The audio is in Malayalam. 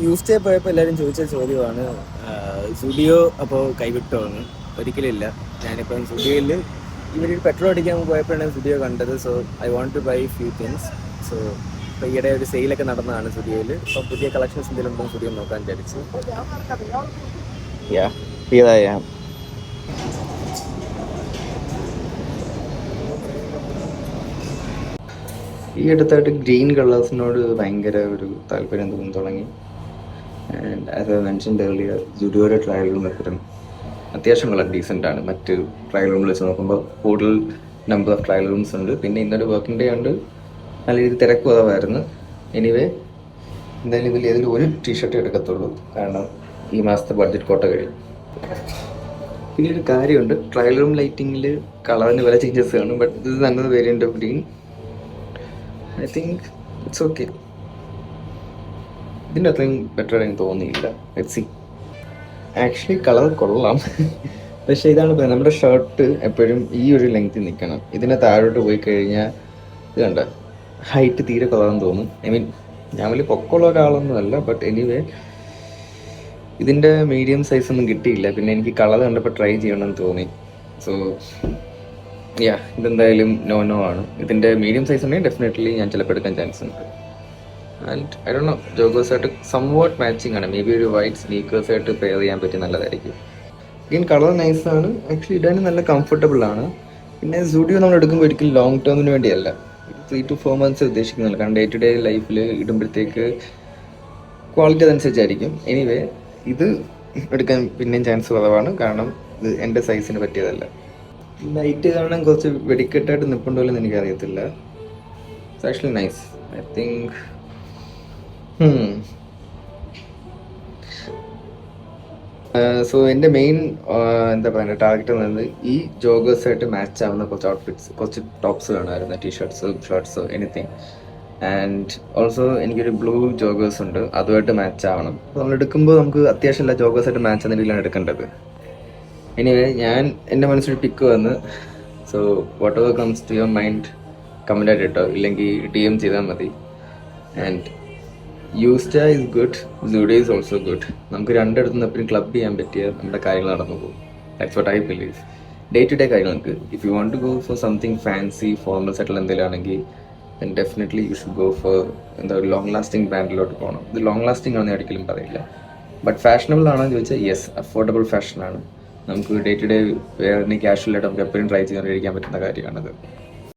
യൂസ് ഡേ പോയപ്പോൾ എല്ലാവരും ചോദിച്ച ചോദ്യമാണ് സ്റ്റുഡിയോ അപ്പോൾ കൈവിട്ടോ എന്ന്. ഒരിക്കലില്ല. ഞാനിപ്പം സ്റ്റുഡിയോയിൽ ഇവരൊരു പെട്രോൾ അടിക്കാൻ പോയപ്പോഴാണ് സ്റ്റുഡിയോ കണ്ടത്. So I want to buy few things. So ഇപ്പോൾ ഈയിടെ ഒരു സെയിലൊക്കെ നടന്നതാണ് സ്റ്റുഡിയോയിൽ. ഇപ്പം പുതിയ കളക്ഷൻസ് എന്തെങ്കിലും ഉണ്ടോ സ്റ്റുഡിയോ നോക്കാൻ വിചാരിച്ചു. ഈ അടുത്തായിട്ട് ഗ്രീൻ കളേഴ്സിനോട് ഭയങ്കര ഒരു താല്പര്യം തോന്നി തുടങ്ങി. And as I mentioned earlier, ജുഡിയോയുടെ ട്രയൽ റൂം എപ്പോഴും അത്യാവശ്യം വളരെ ഡീസൻ്റ് ആണ്. മറ്റ് ട്രയൽ റൂമിൽ വെച്ച് നോക്കുമ്പോൾ കൂടുതൽ നമ്പർ ഓഫ് ട്രയൽ റൂംസ് ഉണ്ട്. പിന്നെ ഇന്നൊരു വർക്കിംഗ് ഡേ ഉണ്ട്, നല്ല രീതിയിൽ തിരക്ക് കുറവായിരുന്നു. എനിവേ എന്തായാലും ഇതിൽ ഏതെങ്കിലും ഒരു ടീഷർട്ട് എടുക്കത്തുള്ളൂ, കാരണം ഈ മാസത്തെ ബഡ്ജറ്റ് കോട്ട കഴിയും. പിന്നെ ഒരു കാര്യമുണ്ട്, ട്രയൽ റൂം ലൈറ്റിങ്ങിൽ കളറിന് വില ചേഞ്ചസ് കാണും. But this is another variant of green. I think it's okay. ഇതിൻ്റെ അത്രയും ബെറ്റർ എനിക്ക് തോന്നിയില്ല. Let's see. ആക്ച്വലി കളർ കൊള്ളാം, പക്ഷേ ഇതാണ് പറയുന്നത്, നമ്മുടെ ഷർട്ട് എപ്പോഴും ഈ ഒരു ലെങ്ത്തിൽ നിൽക്കണം. ഇതിനെ താഴോട്ട് പോയി കഴിഞ്ഞാൽ ഇത് കണ്ട ഹൈറ്റ് തീരെ കുറവെന്ന് തോന്നും. ഐ മീൻ ഞാൻ വലിയ പൊക്കമുള്ള ഒരാളൊന്നും അല്ല, ബട്ട് എനിവേ ഇതിൻ്റെ മീഡിയം സൈസ് ഒന്നും കിട്ടിയില്ല. പിന്നെ എനിക്ക് കളർ കണ്ടപ്പോൾ ട്രൈ ചെയ്യണമെന്ന് തോന്നി. സോ ഇതെന്തായാലും നോ ആണ്. ഇതിൻ്റെ മീഡിയം സൈസ് ഉണ്ടെങ്കിൽ ഡെഫിനറ്റ്ലി ഞാൻ ചിലപ്പോൾ എടുക്കാൻ ചാൻസ് ഉണ്ട്. ആൻഡ് ഐ ഡോണ്ട് നോ, ജോഗേഴ്സായിട്ട് സംവാട്ട് മാച്ചിങ് ആണ്. മേ ബി ഒരു വൈറ്റ് സ്നീക്കേഴ്സായിട്ട് പെയർ ചെയ്യാൻ പറ്റി നല്ലതായിരിക്കും. ഇൻ കളർ നൈസാണ്, ആക്ച്വലി ഇടാനും നല്ല കംഫർട്ടബിൾ ആണ്. പിന്നെ സ്റ്റുഡിയോ നമ്മൾ എടുക്കുമ്പോൾ ഒരിക്കലും ലോങ് ടേമിന് വേണ്ടിയല്ല, 3 to 4 months ഉദ്ദേശിക്കുന്നില്ല. കാരണം ഡേ ടു ഡേ ലൈഫിൽ ഇടുമ്പോഴത്തേക്ക് ക്വാളിറ്റി അതനുസരിച്ചായിരിക്കും. എനിവേ ഇത് എടുക്കാൻ പിന്നെയും ചാൻസ് കുറവാണ്, കാരണം ഇത് എൻ്റെ സൈസിന് പറ്റിയതല്ല. ലൈറ്റ് കാണാൻ കുറച്ച് വെടിക്കെട്ടായിട്ട് നിൽപ്പുണ്ടോ എന്ന് എനിക്കറിയത്തില്ല. It's actually nice. I think so എൻ്റെ മെയിൻ എന്താ പറയുക ടാർഗറ്റ് എന്ന് പറയുന്നത് ഈ ജോഗേഴ്സായിട്ട് മാച്ച് ആവുന്ന കുറച്ച് ഔട്ട്ഫിറ്റ്സ്, കുറച്ച് ടോപ്സ് വേണമായിരുന്നു, t shirts, shirts, anything. And also എനിക്കൊരു ബ്ലൂ ജോഗേഴ്സ് ഉണ്ട്, അതുമായിട്ട് മാച്ച് ആവണം. അപ്പോൾ നമ്മൾ എടുക്കുമ്പോൾ നമുക്ക് അത്യാവശ്യം ജോഗേഴ്സായിട്ട് മാച്ച് എന്ന രീതിയിലാണ് എടുക്കേണ്ടത്. എനിവേ ഞാൻ എൻ്റെ മനസ്സിൽ പിക്ക് വന്ന്, so whatever comes to your mind കമൻ്റായിട്ട് ഇട്ടോ, ഇല്ലെങ്കിൽ DM ചെയ്താൽ മതി. And Yousta is good, studio is also good. നമുക്ക് രണ്ടിടത്തു നിന്ന് എപ്പോഴും ക്ലബ് ചെയ്യാൻ പറ്റിയ നമ്മുടെ കാര്യങ്ങൾ നടന്നു പോകും. That's what I believe. Day to day കാര്യങ്ങൾക്ക് if you want to go for something fancy formals ആയിട്ടുള്ള എന്തെങ്കിലും ആണെങ്കിൽ then definitely you should go for എന്താ ഒരു ലോങ് ലാസ്റ്റിംഗ് ബ്രാൻഡിലോട്ട് പോകണം. ഇത് ലോങ് ലാസ്റ്റിംഗ് ആണെന്ന് ഒരിക്കലും പറയില്ല. ബട്ട് ഫാഷനബിൾ ആണെന്ന് ചോദിച്ചാൽ യെസ്, അഫോർഡബിൾ ഫാഷനാണ്. നമുക്ക് ഡേ ടു ഡേ വേറെ ക്യാഷ്വലായിട്ട് നമുക്ക് എപ്പോഴും ട്രൈ ചെയ്തുകൊണ്ടിരിക്കാൻ പറ്റുന്ന കാര്യമാണത്.